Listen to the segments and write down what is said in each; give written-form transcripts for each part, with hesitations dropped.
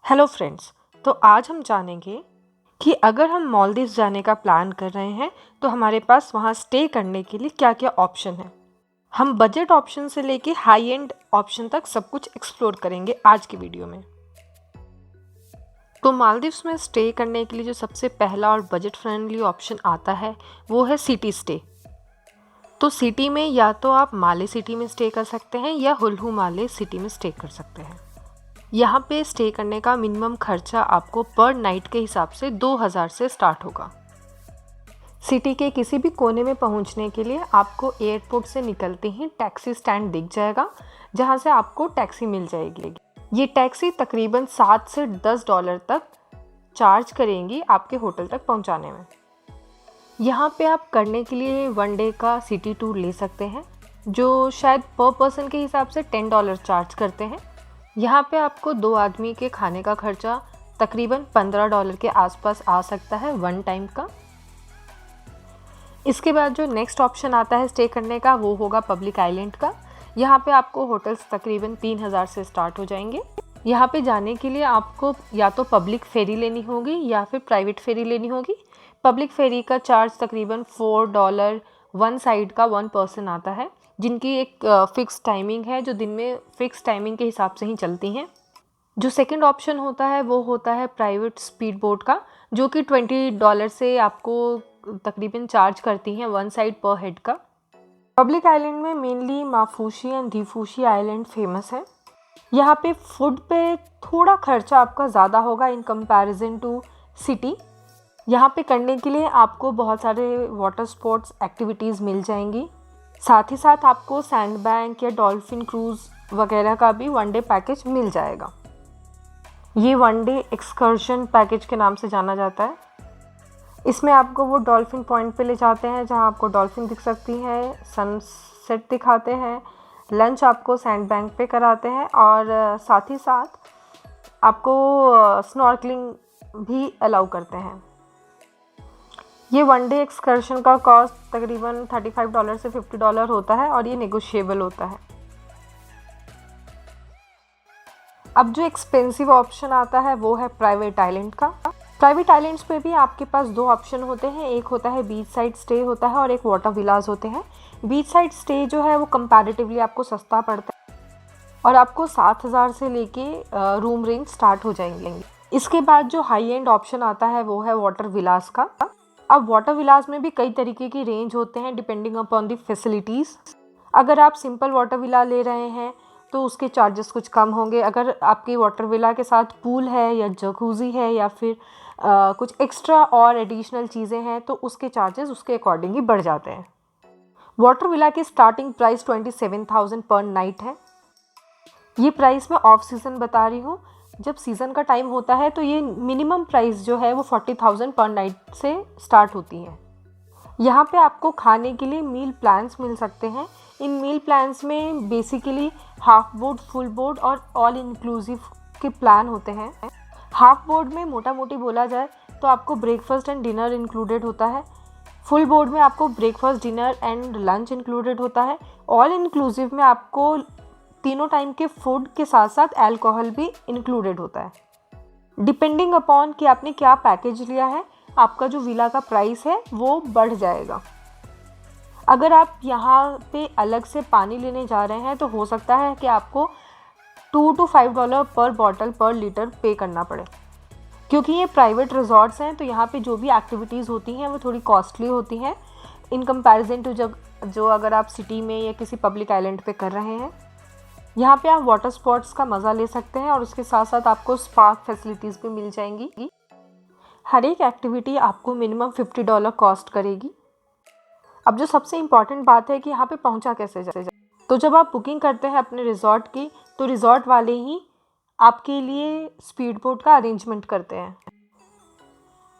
Hello friends. तो आज हम जानेंगे कि अगर हम मालदीव्स जाने का प्लान कर रहे हैं तो हमारे पास वहाँ स्टे करने के लिए क्या क्या ऑप्शन है। हम बजट ऑप्शन से लेके हाई एंड ऑप्शन तक सब कुछ एक्सप्लोर करेंगे आज की वीडियो में। तो मालदीव्स में स्टे करने के लिए जो सबसे पहला और बजट फ्रेंडली ऑप्शन आता है वो है सिटी स्टे। तो सिटी में या तो आप माले सिटी में स्टे कर सकते हैं या हुल्हू माले सिटी में स्टे कर सकते हैं। यहाँ पे स्टे करने का मिनिमम खर्चा आपको पर नाइट के हिसाब से 2000 से स्टार्ट होगा। सिटी के किसी भी कोने में पहुँचने के लिए आपको एयरपोर्ट से निकलते ही टैक्सी स्टैंड दिख जाएगा, जहाँ से आपको टैक्सी मिल जाएगी। ये टैक्सी तकरीबन 7 से 10 डॉलर तक चार्ज करेंगी आपके होटल तक पहुँचाने में। यहाँ पे आप करने के लिए 1 डे का सिटी टूर ले सकते हैं, जो शायद पर पर्सन के हिसाब से 10 डॉलर चार्ज करते हैं। यहाँ पे आपको 2 आदमी के खाने का खर्चा तकरीबन 15 डॉलर के आसपास आ सकता है 1 टाइम का। इसके बाद जो नेक्स्ट ऑप्शन आता है स्टे करने का वो होगा पब्लिक आइलैंड का। यहाँ पे आपको होटल्स तकरीबन 3000 से स्टार्ट हो जाएंगे। यहाँ पे जाने के लिए आपको या तो पब्लिक फेरी लेनी होगी या फिर प्राइवेट फेरी लेनी होगी। पब्लिक फेरी का चार्ज तकरीबन 4 डॉलर 1 साइड का 1 पर्सन आता है, जिनकी एक फ़िक्स टाइमिंग है जो दिन में फ़िक्स टाइमिंग के हिसाब से ही चलती हैं। जो सेकंड ऑप्शन होता है वो होता है प्राइवेट स्पीड बोट का, जो कि 20 डॉलर से आपको तकरीबन चार्ज करती हैं 1 साइड पर हेड का। पब्लिक आइलैंड में mainly Maafushi and Dhiffushi island famous है। यहाँ पे फूड पे थोड़ा खर्चा आपका ज़्यादा होगा इन कंपैरिजन टू सिटी। यहाँ पे करने के लिए आपको बहुत सारे वाटर स्पोर्ट्स एक्टिविटीज़ मिल जाएंगी। साथ ही साथ आपको सैंड बैंक या डॉल्फिन क्रूज़ वगैरह का भी 1 डे पैकेज मिल जाएगा। ये 1 डे एक्सकर्शन पैकेज के नाम से जाना जाता है। इसमें आपको वो डॉल्फिन पॉइंट पे ले जाते हैं जहाँ आपको डॉल्फिन दिख सकती है, सनसेट दिखाते हैं, लंच आपको सैंड बैंक पे कराते हैं और साथ ही साथ आपको स्नॉर्कलिंग भी अलाउ करते हैं। ये 1 डे एक्सकर्शन का कॉस्ट तकरीबन 35 डॉलर से 50 डॉलर होता है और ये नेगोशिएबल होता है। अब जो एक्सपेंसिव ऑप्शन आता है वो है प्राइवेट आइलैंड का। प्राइवेट आइलैंड्स पे भी आपके पास 2 ऑप्शन होते हैं, एक होता है बीच साइड स्टे होता है और एक वाटर विलाज होते हैं। बीच साइड स्टे जो है वो कंपैरेटिवली आपको सस्ता पड़ता है और आपको 7000 से लेके रूम रेंज स्टार्ट हो जाएंगे। इसके बाद जो हाई एंड ऑप्शन आता है वो है वाटर विलाज का। अब वाटर विलास में भी कई तरीके की रेंज होते हैं डिपेंडिंग अपॉन द फैसिलिटीज़। अगर आप सिंपल वाटर विला ले रहे हैं तो उसके चार्जेस कुछ कम होंगे। अगर आपकी वाटर विला के साथ पूल है या जकूज़ी है या फिर कुछ एक्स्ट्रा और एडिशनल चीज़ें हैं तो उसके चार्जेस उसके अकॉर्डिंग ही बढ़ जाते हैं। वाटर विला की स्टार्टिंग प्राइस 27,000 पर नाइट है। ये प्राइस मैं ऑफ सीज़न बता रही हूँ। जब सीज़न का टाइम होता है तो ये मिनिमम प्राइस जो है वो 40,000 पर नाइट से स्टार्ट होती है। यहाँ पे आपको खाने के लिए मील प्लान्स मिल सकते हैं। इन मील प्लान्स में basically half board, full board और ऑल इंक्लूसिव के प्लान होते हैं। हाफ बोर्ड में मोटा मोटी बोला जाए तो आपको ब्रेकफास्ट एंड डिनर इंक्लूडेड होता है। फुल बोर्ड में आपको breakfast, dinner and lunch included होता है। ऑल इंक्लूसिव में आपको तीनों टाइम के फूड के साथ साथ अल्कोहल भी इंक्लूडेड होता है। डिपेंडिंग अपॉन कि आपने क्या पैकेज लिया है, आपका जो विला का प्राइस है वो बढ़ जाएगा। अगर आप यहाँ पे अलग से पानी लेने जा रहे हैं तो हो सकता है कि आपको 2 to 5 डॉलर पर बॉटल पर लीटर पे करना पड़े। क्योंकि ये प्राइवेट रिजॉर्ट्स हैं तो यहाँ पे जो भी एक्टिविटीज़ होती हैं वो थोड़ी कॉस्टली होती हैं इन कंपैरिजन टू जो अगर आप सिटी में या किसी पब्लिक आइलैंड पे कर रहे हैं। यहाँ पे आप वाटर स्पोर्ट्स का मज़ा ले सकते हैं और उसके साथ साथ आपको स्पा फैसिलिटीज़ भी मिल जाएंगी। हर एक एक्टिविटी आपको मिनिमम 50 डॉलर कॉस्ट करेगी। अब जो सबसे इम्पॉर्टेंट बात है कि यहाँ पे पहुँचा कैसे जाए। तो जब आप बुकिंग करते हैं अपने रिजॉर्ट की तो रिजॉर्ट वाले ही आपके लिए स्पीड बोट का अरेंजमेंट करते हैं।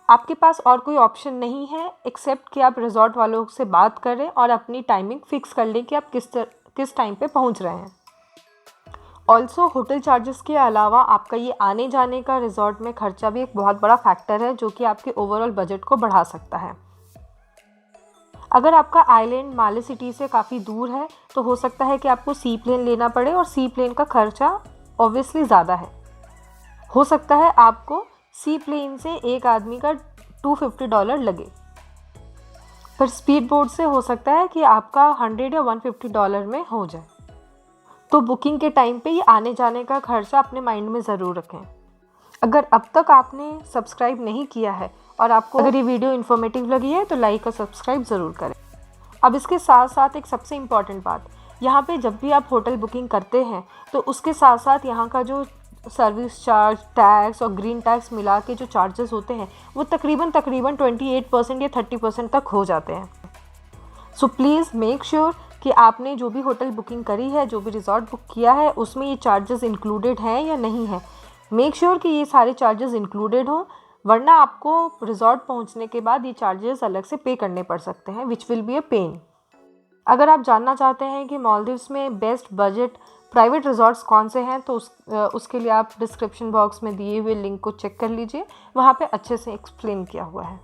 आपके पास और कोई ऑप्शन नहीं है एक्सेप्ट कि आप रिजॉर्ट वालों से बात करें और अपनी टाइमिंग फिक्स कर लें कि आप किस टाइम पे पहुँच रहे हैं। ऑल्सो होटल चार्जेस के अलावा आपका ये आने जाने का रिजॉर्ट में खर्चा भी एक बहुत बड़ा फैक्टर है जो कि आपके ओवरऑल बजट को बढ़ा सकता है। अगर आपका आइलैंड माले सिटी से काफ़ी दूर है तो हो सकता है कि आपको सी प्लेन लेना पड़े और सी प्लेन का खर्चा ऑब्वियसली ज़्यादा है। हो सकता है आपको सी प्लेन से एक आदमी का $250 लगे, पर स्पीड बोट से हो सकता है कि आपका $100 या $150 में हो जाए। तो बुकिंग के टाइम पे ये आने जाने का खर्चा अपने माइंड में ज़रूर रखें। अगर अब तक आपने सब्सक्राइब नहीं किया है और आपको अगर ये वीडियो इन्फॉर्मेटिव लगी है तो लाइक और सब्सक्राइब ज़रूर करें। अब इसके साथ साथ एक सबसे इम्पॉर्टेंट बात, यहाँ पे जब भी आप होटल बुकिंग करते हैं तो उसके साथ साथ यहाँ का जो सर्विस चार्ज, टैक्स और ग्रीन टैक्स मिला के जो चार्जेस होते हैं वो तकरीबन 28% या 30% तक हो जाते हैं। सो प्लीज़ मेक श्योर कि आपने जो भी होटल बुकिंग करी है, जो भी रिजॉर्ट बुक किया है, उसमें ये चार्जेस इंक्लूडेड हैं या नहीं है। मेक श्योर कि ये सारे चार्जेस इंक्लूडेड हों, वरना आपको रिजॉर्ट पहुंचने के बाद ये चार्जेस अलग से पे करने पड़ सकते हैं, which will be a pain. अगर आप जानना चाहते हैं कि मालदीव्स में बेस्ट बजट प्राइवेट रिजॉर्ट्स कौन से हैं तो उसके लिए आप डिस्क्रिप्शन बॉक्स में दिए हुए लिंक को चेक कर लीजिए, वहाँ पे अच्छे से एक्सप्लेन किया हुआ है।